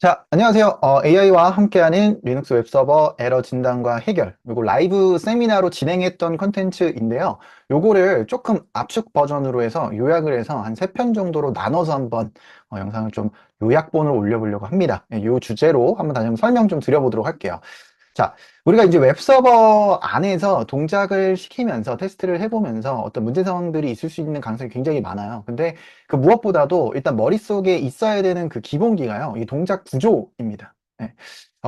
자, 안녕하세요. AI와 함께하는 리눅스 웹서버 에러 진단과 해결, 그리고 라이브 세미나로 진행했던 컨텐츠인데요. 요거를 조금 압축 버전으로 해서 요약을 해서 한 3편 정도로 나눠서 한번 영상을 좀 요약본을 올려보려고 합니다. 요 주제로 한번 다시 한번 설명 좀 드려보도록 할게요. 자, 우리가 이제 웹서버 안에서 동작을 시키면서 테스트를 해보면서 어떤 문제 상황들이 있을 수 있는 가능성이 굉장히 많아요. 근데 그 무엇보다도 일단 머릿속에 있어야 되는 그 기본기가요. 이 동작 구조입니다. 네.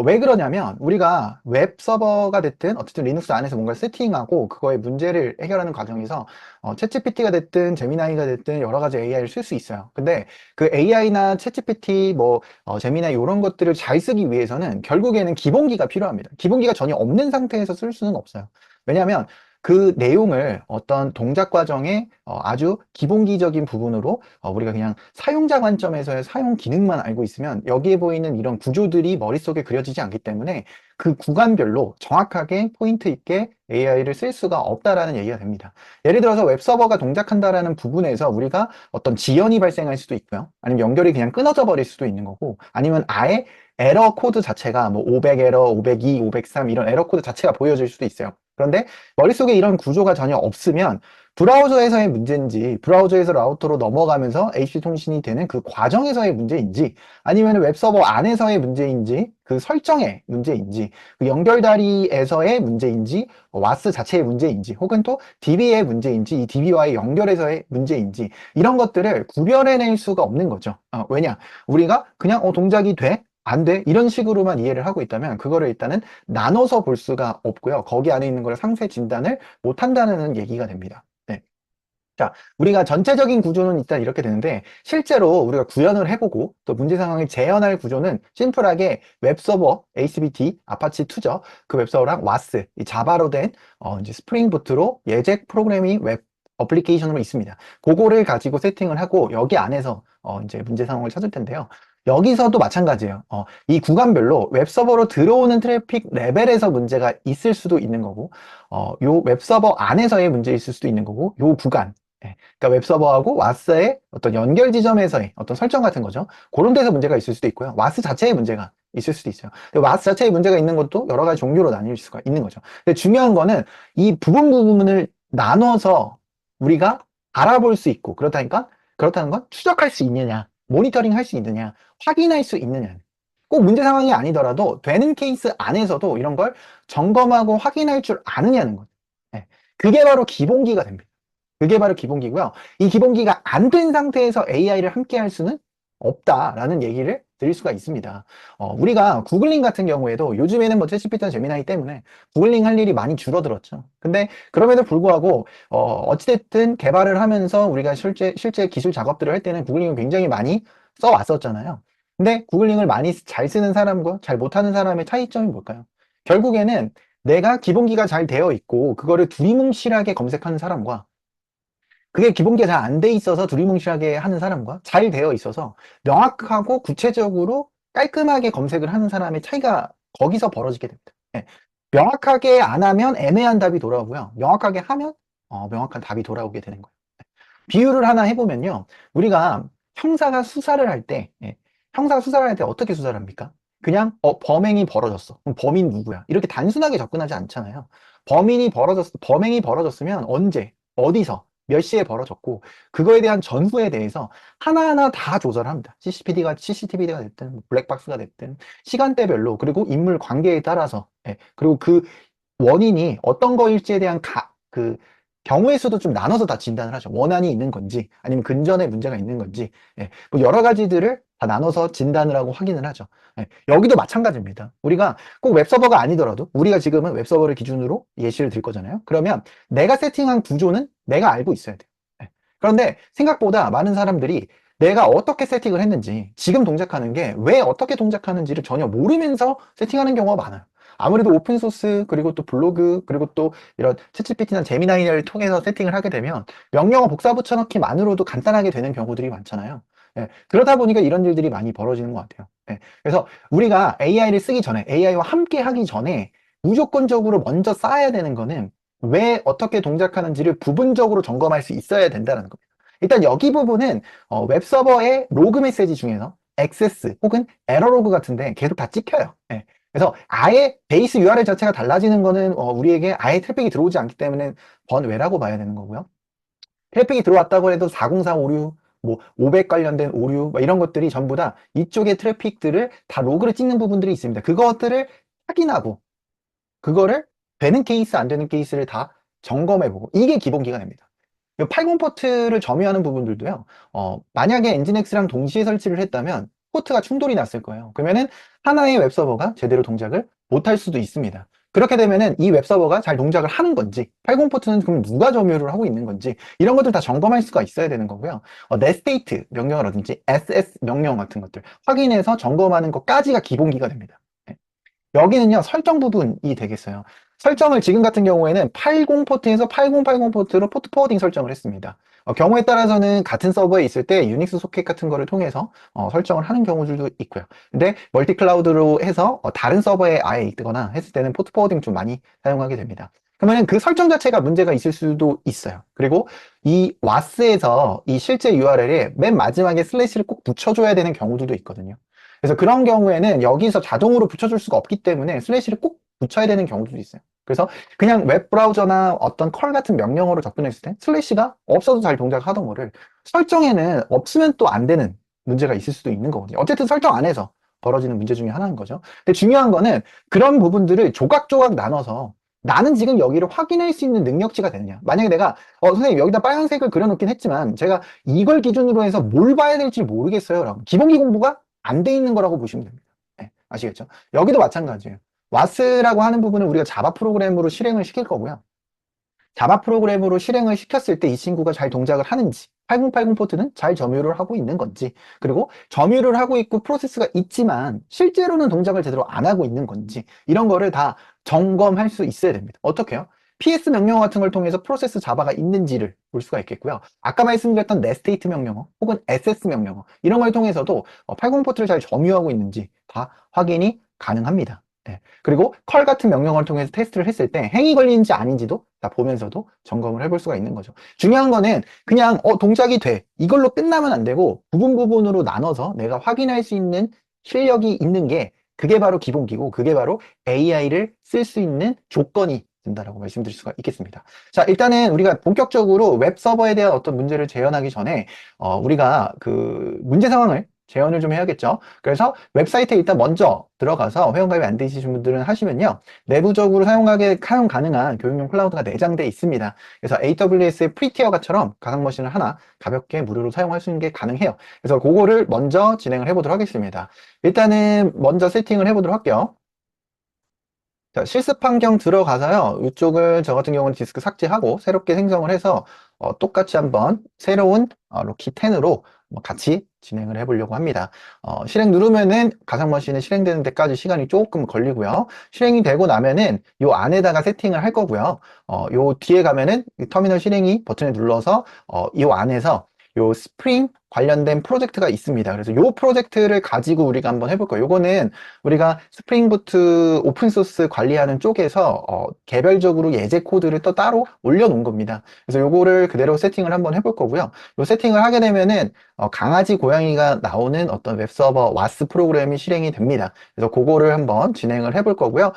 왜 그러냐면 우리가 웹서버가 됐든 어쨌든 리눅스 안에서 뭔가 세팅하고 그거의 문제를 해결하는 과정에서 챗GPT가 됐든 제미나이가 됐든 여러 가지 AI를 쓸 수 있어요. 근데 그 AI나 챗GPT 제미나이 이런 것들을 잘 쓰기 위해서는 결국에는 기본기가 필요합니다. 기본기가 전혀 없는 상태에서 쓸 수는 없어요. 왜냐하면 그 내용을 어떤 동작 과정의 아주 기본기적인 부분으로 우리가 그냥 사용자 관점에서의 사용 기능만 알고 있으면 여기에 보이는 이런 구조들이 머릿속에 그려지지 않기 때문에 그 구간별로 정확하게 포인트 있게 AI를 쓸 수가 없다라는 얘기가 됩니다. 예를 들어서 웹서버가 동작한다라는 부분에서 우리가 어떤 지연이 발생할 수도 있고요. 아니면 연결이 그냥 끊어져 버릴 수도 있는 거고, 아니면 아예 에러 코드 자체가 뭐 500 에러, 502, 503 이런 에러 코드 자체가 보여질 수도 있어요. 그런데 머릿속에 이런 구조가 전혀 없으면 브라우저에서의 문제인지 브라우저에서 라우터로 넘어가면서 HT 통신이 되는 그 과정에서의 문제인지 아니면 웹서버 안에서의 문제인지 그 설정의 문제인지 그 연결다리에서의 문제인지 와스 자체의 문제인지 혹은 또 DB의 문제인지 이 DB와의 연결에서의 문제인지 이런 것들을 구별해낼 수가 없는 거죠. 왜냐? 우리가 그냥 동작이 돼? 안 돼? 이런 식으로만 이해를 하고 있다면 그거를 일단은 나눠서 볼 수가 없고요. 거기 안에 있는 걸 상세 진단을 못 한다는 얘기가 됩니다. 네. 자, 우리가 전체적인 구조는 일단 이렇게 되는데 실제로 우리가 구현을 해보고 또 문제 상황을 재현할 구조는 심플하게 웹서버 HTTP 아파치 2죠. 그 웹서버랑 와스 이 자바로 된 이제 스프링 부트로 예제 프로그래밍 웹 어플리케이션으로 있습니다. 그거를 가지고 세팅을 하고 여기 안에서 이제 문제 상황을 찾을 텐데요. 여기서도 마찬가지예요. 이 구간별로 웹서버로 들어오는 트래픽 레벨에서 문제가 있을 수도 있는 거고, 요 웹서버 안에서의 문제 있을 수도 있는 거고, 요 구간, 그러니까 웹서버하고 와스의 어떤 연결 지점에서의 어떤 설정 같은 거죠. 그런 데서 문제가 있을 수도 있고요. 와스 자체의 문제가 있을 수도 있어요. 와스 자체의 문제가 있는 것도 여러 가지 종류로 나뉠 수가 있는 거죠. 근데 중요한 거는 이 부분을 나눠서 우리가 알아볼 수 있고, 그렇다는 건 추적할 수 있느냐, 모니터링 할 수 있느냐, 확인할 수 있느냐. 꼭 문제 상황이 아니더라도 되는 케이스 안에서도 이런 걸 점검하고 확인할 줄 아느냐는 거죠. 예. 그게 바로 기본기가 됩니다. 그게 바로 기본기고요. 이 기본기가 안 된 상태에서 AI를 함께 할 수는 없다라는 얘기를 드릴 수가 있습니다. 우리가 구글링 같은 경우에도 요즘에는 뭐 챗GPT나 제미나이 때문에 구글링 할 일이 많이 줄어들었죠. 근데 그럼에도 불구하고 어찌됐든 개발을 하면서 우리가 실제 기술 작업들을 할 때는 구글링을 굉장히 많이 써왔었잖아요. 근데 구글링을 많이 잘 쓰는 사람과 잘 못하는 사람의 차이점이 뭘까요? 결국에는 내가 기본기가 잘 되어 있고 그거를 두리뭉실하게 검색하는 사람과 그게 기본기가 잘 안 돼 있어서 두리뭉실하게 하는 사람과 잘 되어 있어서 명확하고 구체적으로 깔끔하게 검색을 하는 사람의 차이가 거기서 벌어지게 됩니다. 예. 명확하게 안 하면 애매한 답이 돌아오고요. 명확하게 하면 명확한 답이 돌아오게 되는 거예요. 비유를 하나 해보면요. 우리가 형사가 수사를 할 때, 형사가 수사를 할 때 어떻게 수사를 합니까? 그냥 범행이 벌어졌어. 그럼 범인 누구야? 이렇게 단순하게 접근하지 않잖아요. 범행이 벌어졌으면 언제, 어디서, 몇 시에 벌어졌고 그거에 대한 전후에 대해서 하나하나 다 조사를 합니다. CCTV가 됐든 뭐 블랙박스가 됐든 시간대별로 그리고 인물 관계에 따라서 그리고 그 원인이 어떤 거일지에 대한 그 경우의 수도 좀 나눠서 다 진단을 하죠. 원한이 있는 건지 아니면 근전에 문제가 있는 건지 뭐 여러 가지들을 다 나눠서 진단을 하고 확인을 하죠. 여기도 마찬가지입니다. 우리가 꼭 웹서버가 아니더라도 우리가 지금은 웹서버를 기준으로 예시를 들 거잖아요. 그러면 내가 세팅한 구조는 내가 알고 있어야 돼요. 그런데 생각보다 많은 사람들이 내가 어떻게 세팅을 했는지 지금 동작하는 게 왜 어떻게 동작하는지를 전혀 모르면서 세팅하는 경우가 많아요. 아무래도 오픈소스 그리고 또 블로그 그리고 또 이런 챗GPT나 제미나이를 통해서 세팅을 하게 되면 명령어 복사 붙여넣기만으로도 간단하게 되는 경우들이 많잖아요. 그러다 보니까 이런 일들이 많이 벌어지는 것 같아요. 그래서 우리가 AI를 쓰기 전에 AI와 함께 하기 전에 무조건적으로 먼저 쌓아야 되는 거는 왜 어떻게 동작하는지를 부분적으로 점검할 수 있어야 된다는 겁니다. 일단 여기 부분은 웹서버의 로그 메시지 중에서 액세스 혹은 에러로그 같은데 계속 다 찍혀요. 예. 그래서 아예 베이스 URL 자체가 달라지는 거는 우리에게 아예 트래픽이 들어오지 않기 때문에 번외라고 봐야 되는 거고요. 트래픽이 들어왔다고 해도 404 오류, 뭐 500 관련된 오류 뭐 이런 것들이 전부 다 이쪽의 트래픽들을 다 로그를 찍는 부분들이 있습니다. 그것들을 확인하고 그거를 되는 케이스 안 되는 케이스를 다 점검해보고 이게 기본기가 됩니다. 80 포트를 점유하는 부분들도요. 만약에 엔진엑스랑 동시에 설치를 했다면 포트가 충돌이 났을 거예요. 그러면은 하나의 웹서버가 제대로 동작을 못할 수도 있습니다. 그렇게 되면은 이 웹서버가 잘 동작을 하는 건지, 80 포트는 그럼 누가 점유를 하고 있는 건지 이런 것들 다 점검할 수가 있어야 되는 거고요. 넷스테이트 명령어라든지 SS 명령 같은 것들 확인해서 점검하는 것까지가 기본기가 됩니다. 네. 여기는요, 설정 부분이 되겠어요. 설정을 지금 같은 경우에는 80 포트에서 8080 포트로 포트 포워딩 설정을 했습니다. 경우에 따라서는 같은 서버에 있을 때 유닉스 소켓 같은 거를 통해서 설정을 하는 경우들도 있고요. 근데 멀티 클라우드로 해서 다른 서버에 아예 있거나 했을 때는 포트 포워딩 좀 많이 사용하게 됩니다. 그러면 그 설정 자체가 문제가 있을 수도 있어요. 그리고 이 와스에서 이 실제 URL에 맨 마지막에 슬래시를 꼭 붙여줘야 되는 경우들도 있거든요. 그래서 그런 경우에는 여기서 자동으로 붙여줄 수가 없기 때문에 슬래시를 꼭 붙여야 되는 경우도 있어요. 그래서 그냥 웹브라우저나 어떤 컬 같은 명령어로 접근했을 때 슬래시가 없어도 잘 동작하던 거를 설정에는 없으면 또 안 되는 문제가 있을 수도 있는 거거든요. 어쨌든 설정 안 해서 벌어지는 문제 중에 하나인 거죠. 근데 중요한 거는 그런 부분들을 조각조각 나눠서 나는 지금 여기를 확인할 수 있는 능력치가 되느냐. 만약에 내가 선생님 여기다 빨간색을 그려놓긴 했지만 제가 이걸 기준으로 해서 뭘 봐야 될지 모르겠어요. 라고. 기본기 공부가 안 돼 있는 거라고 보시면 됩니다. 네, 아시겠죠? 여기도 마찬가지예요. 와스라고 하는 부분은 우리가 자바 프로그램으로 실행을 시킬 거고요. 자바 프로그램으로 실행을 시켰을 때 이 친구가 잘 동작을 하는지 8080 포트는 잘 점유를 하고 있는 건지 그리고 점유를 하고 있고 프로세스가 있지만 실제로는 동작을 제대로 안 하고 있는 건지 이런 거를 다 점검할 수 있어야 됩니다. 어떻게요? PS 명령어 같은 걸 통해서 프로세스 자바가 있는지를 볼 수가 있겠고요. 아까 말씀드렸던 넷스테이트 명령어 혹은 SS 명령어 이런 걸 통해서도 80 포트를 잘 점유하고 있는지 다 확인이 가능합니다. 네. 그리고 컬 같은 명령어를 통해서 테스트를 했을 때 행이 걸리는지 아닌지도 다 보면서도 점검을 해볼 수가 있는 거죠. 중요한 거는 그냥 동작이 돼. 이걸로 끝나면 안 되고 부분 부분으로 나눠서 내가 확인할 수 있는 실력이 있는 게 그게 바로 기본기고 그게 바로 AI를 쓸 수 있는 조건이 된다라고 말씀드릴 수가 있겠습니다. 자, 일단은 우리가 본격적으로 웹 서버에 대한 어떤 문제를 재현하기 전에 우리가 그 문제 상황을 재현을 좀 해야겠죠. 그래서 웹사이트에 일단 먼저 들어가서 회원가입이 안 되시는 분들은 하시면요. 내부적으로 사용 가능한 교육용 클라우드가 내장되어 있습니다. 그래서 AWS의 프리티어가처럼 가상머신을 하나 가볍게 무료로 사용할 수 있는 게 가능해요. 그래서 그거를 먼저 진행을 해보도록 하겠습니다. 일단은 먼저 세팅을 해보도록 할게요. 자, 실습 환경 들어가서요. 이쪽을 저 같은 경우는 디스크 삭제하고 새롭게 생성을 해서 똑같이 한번 새로운 로키 10으로 같이 진행을 해보려고 합니다. 실행 누르면은 가상머신이 실행되는 데까지 시간이 조금 걸리고요. 실행이 되고 나면은 요 안에다가 세팅을 할 거고요. 요 뒤에 가면은 터미널 실행이 버튼을 눌러서 요 안에서 요 스프링 관련된 프로젝트가 있습니다. 그래서 요 프로젝트를 가지고 우리가 한번 해볼 거예요. 요거는 우리가 스프링부트 오픈소스 관리하는 쪽에서 개별적으로 예제 코드를 또 따로 올려놓은 겁니다. 그래서 요거를 그대로 세팅을 한번 해볼 거고요. 요 세팅을 하게 되면은 강아지, 고양이가 나오는 어떤 웹서버 와스 프로그램이 실행이 됩니다. 그래서 그거를 한번 진행을 해볼 거고요.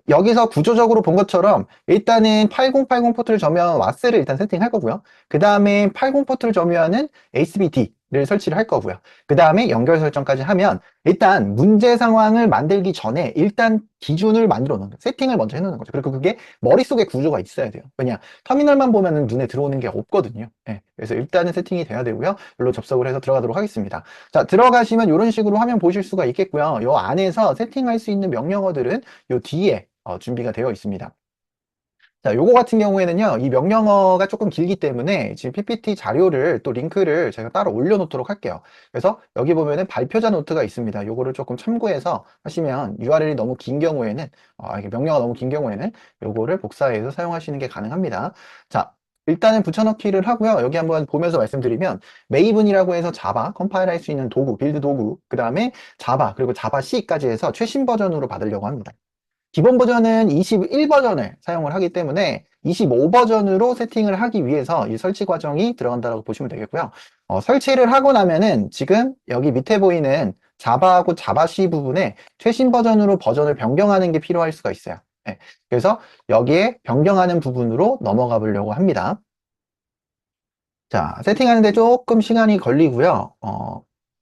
여기서 구조적으로 본 것처럼 일단은 8080 포트를 점유한 와스를 일단 세팅할 거고요. 그 다음에 80 포트를 점유하는 HBT를 설치를 할 거고요. 그 다음에 연결 설정까지 하면 일단 문제 상황을 만들기 전에 일단 기준을 만들어 놓는 거예요. 세팅을 먼저 해놓는 거죠. 그리고 그게 머릿속에 구조가 있어야 돼요. 왜냐? 터미널만 보면 눈에 들어오는 게 없거든요. 네, 그래서 일단은 세팅이 돼야 되고요. 이걸로 접속을 해서 들어가도록 하겠습니다. 자, 들어가시면 이런 식으로 화면 보실 수가 있겠고요. 이 안에서 세팅할 수 있는 명령어들은 이 뒤에 준비가 되어 있습니다. 자, 요거 같은 경우에는요, 이 명령어가 조금 길기 때문에 지금 PPT 자료를 또 링크를 제가 따로 올려놓도록 할게요. 그래서 여기 보면은 발표자 노트가 있습니다. 요거를 조금 참고해서 하시면 URL이 너무 긴 경우에는, 이게 명령어가 너무 긴 경우에는 요거를 복사해서 사용하시는 게 가능합니다. 자, 일단은 붙여넣기를 하고요. 여기 한번 보면서 말씀드리면 메이븐이라고 해서 자바 컴파일 할 수 있는 도구, 빌드 도구, 그 다음에 자바, 그리고 자바 C까지 해서 최신 버전으로 받으려고 합니다. 기본 버전은 21버전을 사용을 하기 때문에 25 버전으로 세팅을 하기 위해서 이 설치 과정이 들어간다고 보시면 되겠고요. 설치를 하고 나면은 지금 여기 밑에 보이는 자바하고 자바C 부분에 최신 버전으로 버전을 변경하는 게 필요할 수가 있어요. 네, 그래서 여기에 변경하는 부분으로 넘어가 보려고 합니다. 자, 세팅하는데 조금 시간이 걸리고요.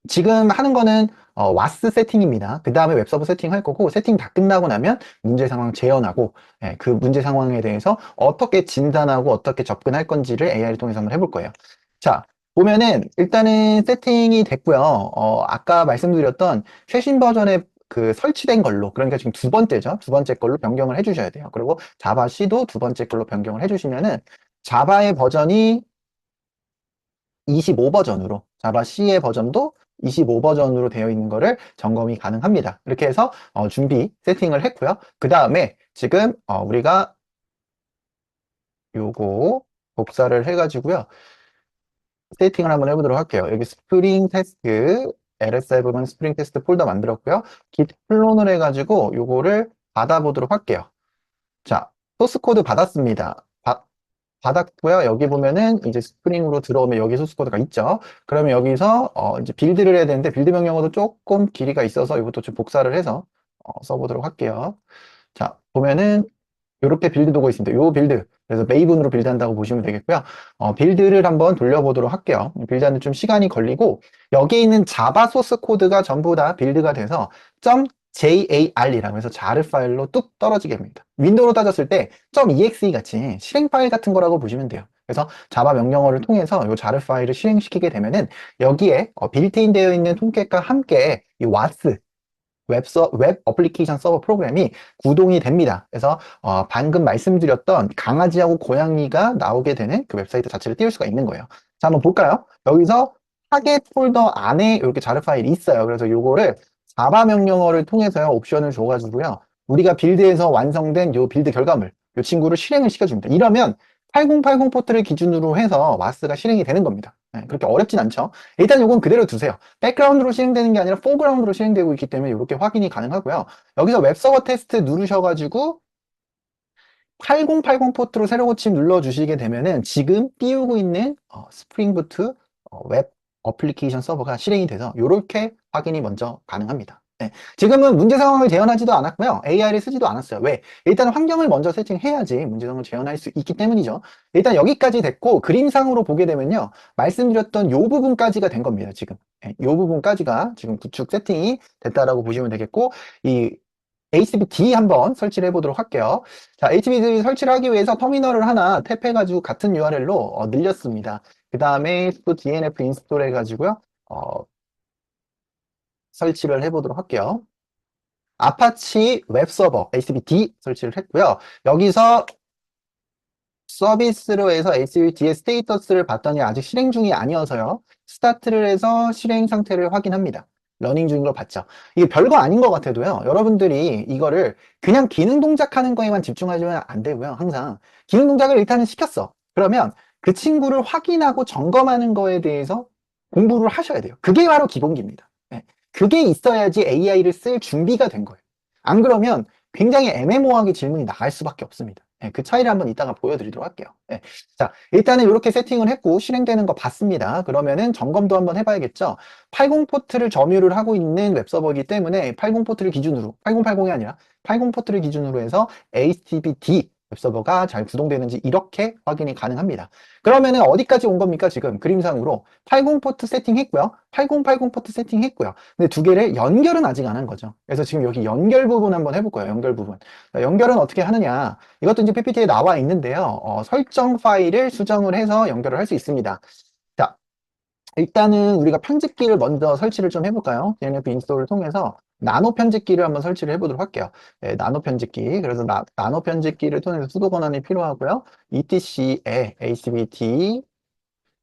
지금 하는 거는 와스 세팅입니다. 그 다음에 웹서버 세팅할 거고, 세팅 다 끝나고 나면 문제 상황 재현하고, 예, 그 문제 상황에 대해서 어떻게 진단하고 어떻게 접근할 건지를 AI를 통해서 한번 해볼 거예요. 자, 보면은 일단은 세팅이 됐고요. 아까 말씀드렸던 최신 버전의 그 설치된 걸로, 그러니까 지금 두 번째죠. 두 번째 걸로 변경을 해주셔야 돼요. 그리고 자바 C도 두 번째 걸로 변경을 해주시면은 자바의 버전이 25 버전으로, 자바 C의 버전도 25 버전으로 되어 있는 거를 점검이 가능합니다. 이렇게 해서 준비 세팅을 했고요. 그 다음에 지금 우리가 요거 복사를 해가지고요. 세팅을 한번 해보도록 할게요. 여기 스프링 테스트, LSI 부분 스프링 테스트 폴더 만들었고요. git 클론을 해가지고 요거를 받아보도록 할게요. 자, 소스 코드 받았습니다. 받았고요. 여기 보면은 이제 스프링으로 들어오면 여기 소스 코드가 있죠. 그러면 여기서 이제 빌드를 해야 되는데 빌드 명령어도 조금 길이가 있어서 이것도 좀 복사를 해서 써보도록 할게요. 자, 보면은 이렇게 빌드 도구 있습니다. 요 빌드. 그래서 메이븐으로 빌드한다고 보시면 되겠고요. 빌드를 한번 돌려보도록 할게요. 빌드하는 좀 시간이 걸리고 여기 있는 자바 소스 코드가 전부 다 빌드가 돼서 .jar이라고 해서 jar 파일로 뚝 떨어지게 됩니다. 윈도우로 따졌을 때 .exe 같이 실행 파일 같은 거라고 보시면 돼요. 그래서 자바 명령어를 통해서 이 jar 파일을 실행시키게 되면은 여기에 빌트인 되어 있는 톰캣과 함께 이 WAS 웹 어플리케이션 서버 프로그램이 구동이 됩니다. 그래서 방금 말씀드렸던 강아지하고 고양이가 나오게 되는 그 웹사이트 자체를 띄울 수가 있는 거예요. 자, 한번 볼까요? 여기서 타겟 폴더 안에 이렇게 자르 파일이 있어요. 그래서 요거를 자바 명령어를 통해서요, 옵션을 줘가지고요. 우리가 빌드에서 완성된 요 빌드 결과물, 요 친구를 실행을 시켜줍니다. 이러면 8080 포트를 기준으로 해서 마스가 실행이 되는 겁니다. 네, 그렇게 어렵진 않죠. 일단 요건 그대로 두세요. 백그라운드로 실행되는 게 아니라 포그라운드로 실행되고 있기 때문에 이렇게 확인이 가능하고요. 여기서 웹서버 테스트 누르셔가지고 8080 포트로 새로 고침 눌러주시게 되면은 지금 띄우고 있는 스프링 부트 웹 어플리케이션 서버가 실행이 돼서 이렇게 확인이 먼저 가능합니다. 네. 지금은 문제 상황을 재현하지도 않았고요. AI를 쓰지도 않았어요. 왜? 일단 환경을 먼저 세팅해야지 문제 상황을 재현할 수 있기 때문이죠. 일단 여기까지 됐고 그림상으로 보게 되면요. 말씀드렸던 요 부분까지가 된 겁니다. 지금. 네, 요 부분까지가 지금 구축 세팅이 됐다라고 보시면 되겠고 이 HTTP 한번 설치를 해보도록 할게요. 자, HTTP 설치를 하기 위해서 터미널을 하나 탭해가지고 같은 URL로 늘렸습니다. 그 다음에 DNF 인스톨 해가지고요. 설치를 해보도록 할게요. 아파치 웹서버 HTTP 설치를 했고요. 여기서 서비스로 해서 HTTP의 스테이터스를 봤더니 아직 실행 중이 아니어서요. 스타트를 해서 실행 상태를 확인합니다. 러닝 중인 걸 봤죠. 이게 별거 아닌 것 같아도요. 여러분들이 이거를 그냥 기능 동작하는 거에만 집중하시면 안 되고요. 항상 기능 동작을 일단은 시켰어. 그러면 그 친구를 확인하고 점검하는 거에 대해서 공부를 하셔야 돼요. 그게 바로 기본기입니다. 네. 그게 있어야지 AI를 쓸 준비가 된 거예요. 안 그러면 굉장히 애매모호하게 질문이 나갈 수밖에 없습니다. 네, 그 차이를 한번 이따가 보여드리도록 할게요. 네. 자, 일단은 이렇게 세팅을 했고 실행되는 거 봤습니다. 그러면은 점검도 한번 해봐야겠죠. 80 포트를 점유를 하고 있는 웹서버이기 때문에 80 포트를 기준으로 8080이 아니라 80 포트를 기준으로 해서 HTTP 웹서버가 잘 구동되는지 이렇게 확인이 가능합니다. 그러면은 어디까지 온 겁니까? 지금 그림상으로 80 포트 세팅했고요. 8080 포트 세팅했고요. 근데 두 개를 연결은 아직 안 한 거죠. 그래서 지금 여기 연결 부분 한번 해볼 거예요. 연결 부분. 자, 연결은 어떻게 하느냐? 이것도 이제 PPT에 나와 있는데요. 설정 파일을 수정을 해서 연결을 할 수 있습니다. 자, 일단은 우리가 편집기를 먼저 설치를 좀 해볼까요? DNF 인스톨을 통해서 나노 편집기를 한번 설치를 해보도록 할게요. 네, 나노 편집기. 그래서 나노 편집기를 통해서 수도 권한이 필요하고요. etc에 hbt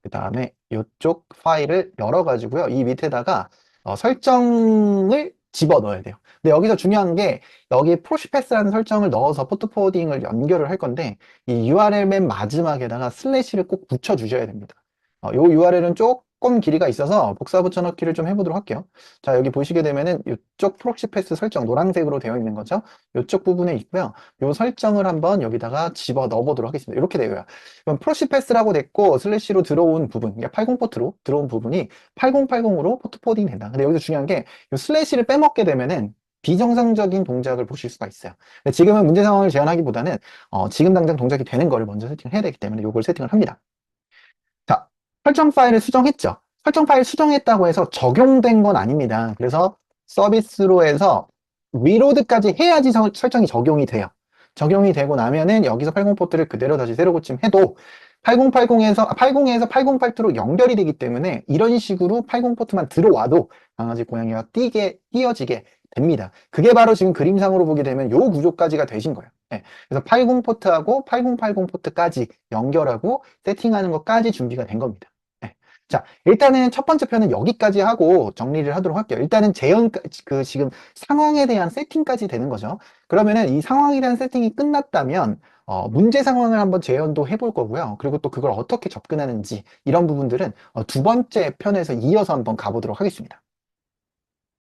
그 다음에 이쪽 파일을 열어가지고요. 이 밑에다가 설정을 집어 넣어야 돼요. 근데 여기서 중요한 게 여기 프로시패스라는 설정을 넣어서 포트 포워딩을 연결을 할 건데 이 URL 맨 마지막에다가 슬래시를 꼭 붙여 주셔야 됩니다. 요 URL은 조금 조금 길이가 있어서 복사 붙여넣기를 좀 해보도록 할게요. 자, 여기 보시게 되면은 이쪽 프록시 패스 설정 노란색으로 되어 있는 거죠. 이쪽 부분에 있고요. 이 설정을 한번 여기다가 집어 넣어 보도록 하겠습니다. 이렇게 되고요. 그럼 프록시 패스라고 됐고 슬래시로 들어온 부분, 그러니까 80 포트로 들어온 부분이 8080으로 포트 포딩 된다. 근데 여기서 중요한 게 이 슬래시를 빼먹게 되면은 비정상적인 동작을 보실 수가 있어요. 근데 지금은 문제 상황을 제한하기보다는 지금 당장 동작이 되는 거를 먼저 세팅을 해야 되기 때문에 이걸 세팅을 합니다. 자, 설정 파일을 수정했죠. 설정 파일 수정했다고 해서 적용된 건 아닙니다. 그래서 서비스로 해서 리로드까지 해야지 설정이 적용이 돼요. 적용이 되고 나면은 여기서 80 포트를 그대로 다시 새로 고침해도 80에서 8082로 연결이 되기 때문에 이런 식으로 80 포트만 들어와도 강아지 고양이가 띄어지게 됩니다. 그게 바로 지금 그림상으로 보게 되면 요 구조까지가 되신 거예요. 네. 그래서 80 포트하고 8080 포트까지 연결하고 세팅하는 것까지 준비가 된 겁니다. 네. 자, 일단은 첫 번째 편은 여기까지 하고 정리를 하도록 할게요. 일단은 지금 상황에 대한 세팅까지 되는 거죠. 그러면은 이 상황에 대한 세팅이 끝났다면 문제 상황을 한번 재현도 해볼 거고요. 그리고 또 그걸 어떻게 접근하는지 이런 부분들은 두 번째 편에서 이어서 한번 가보도록 하겠습니다.